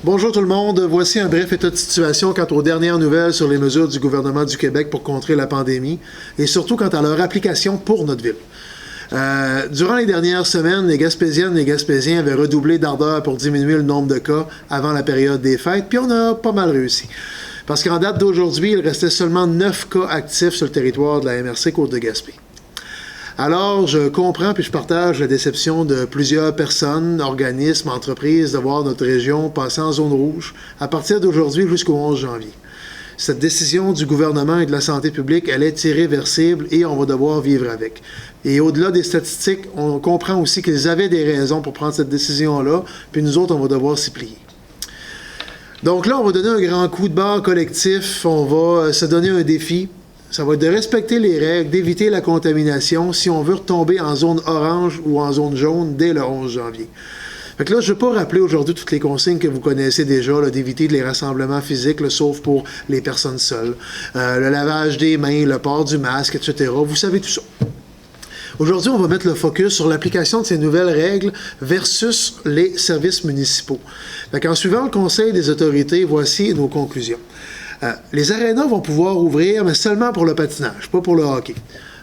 Bonjour tout le monde. Voici un bref état de situation quant aux dernières nouvelles sur les mesures du gouvernement du Québec pour contrer la pandémie et surtout quant à leur application pour notre ville. Durant les dernières semaines, les Gaspésiennes et les Gaspésiens avaient redoublé d'ardeur pour diminuer le nombre de cas avant la période des fêtes, puis on a pas mal réussi. Parce qu'en date d'aujourd'hui, il restait seulement 9 cas actifs sur le territoire de la MRC Côte-de-Gaspé. Alors, je comprends puis je partage la déception de plusieurs personnes, organismes, entreprises de voir notre région passer en zone rouge à partir d'aujourd'hui jusqu'au 11 janvier. Cette décision du gouvernement et de la santé publique, elle est irréversible et on va devoir vivre avec. Et au-delà des statistiques, on comprend aussi qu'ils avaient des raisons pour prendre cette décision-là, puis nous autres, on va devoir s'y plier. Donc là, on va donner un grand coup de barre collectif, on va se donner un défi. Ça va être de respecter les règles, d'éviter la contamination si on veut retomber en zone orange ou en zone jaune dès le 11 janvier. Fait que là, je ne vais pas rappeler aujourd'hui toutes les consignes que vous connaissez déjà, là, d'éviter les rassemblements physiques, là, sauf pour les personnes seules. Le lavage des mains, le port du masque, etc. Vous savez tout ça. Aujourd'hui, on va mettre le focus sur l'application de ces nouvelles règles versus les services municipaux. Fait qu'en suivant le conseil des autorités, voici nos conclusions. Les arénas vont pouvoir ouvrir, mais seulement pour le patinage, pas pour le hockey.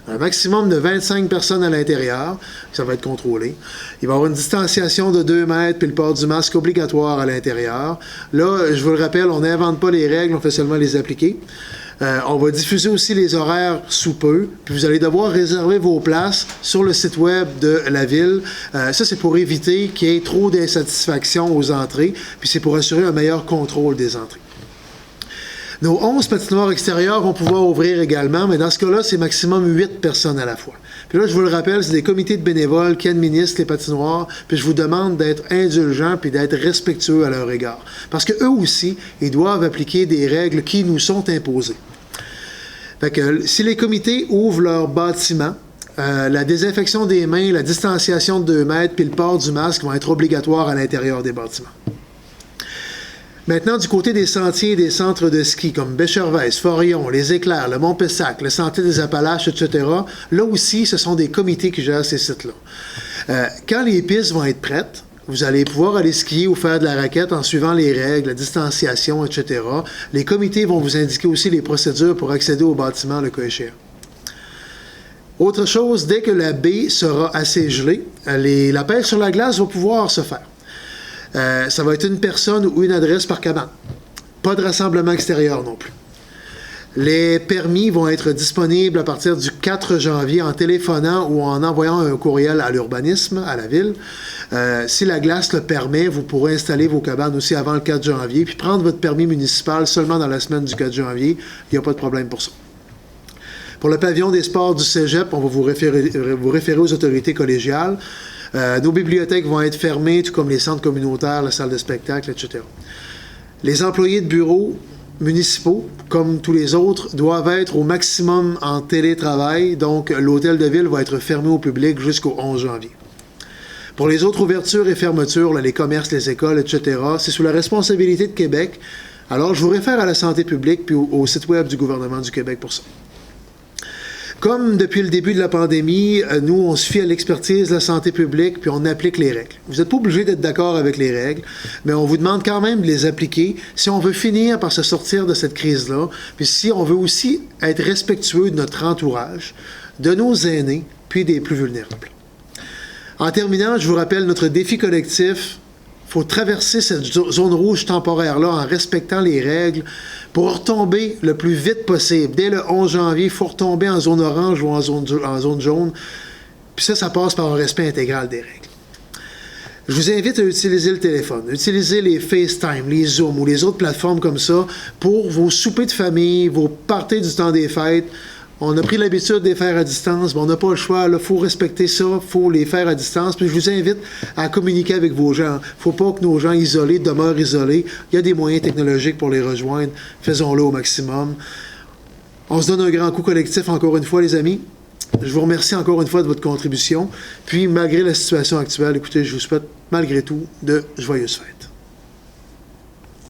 Un maximum de 25 personnes à l'intérieur, ça va être contrôlé. Il va y avoir une distanciation de 2 mètres, puis le port du masque obligatoire à l'intérieur. Là, je vous le rappelle, on n'invente pas les règles, on fait seulement les appliquer. On va diffuser aussi les horaires sous peu, puis vous allez devoir réserver vos places sur le site web de la ville. Ça, c'est pour éviter qu'il y ait trop d'insatisfaction aux entrées, puis c'est pour assurer un meilleur contrôle des entrées. Nos 11 patinoires extérieures vont pouvoir ouvrir également, mais dans ce cas-là, c'est maximum 8 personnes à la fois. Puis là, je vous le rappelle, c'est des comités de bénévoles qui administrent les patinoires, puis je vous demande d'être indulgents puis d'être respectueux à leur égard. Parce qu'eux aussi, ils doivent appliquer des règles qui nous sont imposées. Fait que si les comités ouvrent leur bâtiment, la désinfection des mains, la distanciation de 2 mètres puis le port du masque vont être obligatoires à l'intérieur des bâtiments. Maintenant, du côté des sentiers et des centres de ski, comme Béchervaise, Forillon, les Éclairs, le Mont-Pessac, le Sentier des Appalaches, etc., là aussi, ce sont des comités qui gèrent ces sites-là. Quand les pistes vont être prêtes, vous allez pouvoir aller skier ou faire de la raquette en suivant les règles, la distanciation, etc. Les comités vont vous indiquer aussi les procédures pour accéder au bâtiment, le cas échéant. Autre chose, dès que la baie sera assez gelée, la pêche sur la glace va pouvoir se faire. Ça va être une personne ou une adresse par cabane. Pas de rassemblement extérieur non plus. Les permis vont être disponibles à partir du 4 janvier en téléphonant ou en envoyant un courriel à l'urbanisme, à la ville. Si la glace le permet, vous pourrez installer vos cabanes aussi avant le 4 janvier, puis prendre votre permis municipal seulement dans la semaine du 4 janvier. Il n'y a pas de problème pour ça. Pour le pavillon des sports du Cégep, on va vous référer aux autorités collégiales. Nos bibliothèques vont être fermées, tout comme les centres communautaires, la salle de spectacle, etc. Les employés de bureaux municipaux, comme tous les autres, doivent être au maximum en télétravail, donc l'hôtel de ville va être fermé au public jusqu'au 11 janvier. Pour les autres ouvertures et fermetures, là, les commerces, les écoles, etc., c'est sous la responsabilité de Québec. Alors, je vous réfère à la santé publique puis au site web du gouvernement du Québec pour ça. Comme depuis le début de la pandémie, nous, on se fie à l'expertise de la santé publique, puis on applique les règles. Vous n'êtes pas obligé d'être d'accord avec les règles, mais on vous demande quand même de les appliquer si on veut finir par se sortir de cette crise-là, puis si on veut aussi être respectueux de notre entourage, de nos aînés, puis des plus vulnérables. En terminant, je vous rappelle notre défi collectif. Il faut traverser cette zone rouge temporaire-là en respectant les règles pour retomber le plus vite possible. Dès le 11 janvier, il faut retomber en zone orange ou en zone jaune. Puis ça passe par un respect intégral des règles. Je vous invite à utiliser le téléphone, utiliser les FaceTime, les Zoom ou les autres plateformes comme ça pour vos soupers de famille, vos parties du temps des fêtes. On a pris l'habitude de les faire à distance, mais on n'a pas le choix. Il faut respecter ça, il faut les faire à distance. Puis je vous invite à communiquer avec vos gens. Il ne faut pas que nos gens isolés demeurent isolés. Il y a des moyens technologiques pour les rejoindre. Faisons-le au maximum. On se donne un grand coup collectif encore une fois, les amis. Je vous remercie encore une fois de votre contribution. Puis, malgré la situation actuelle, écoutez, je vous souhaite malgré tout de joyeuses fêtes.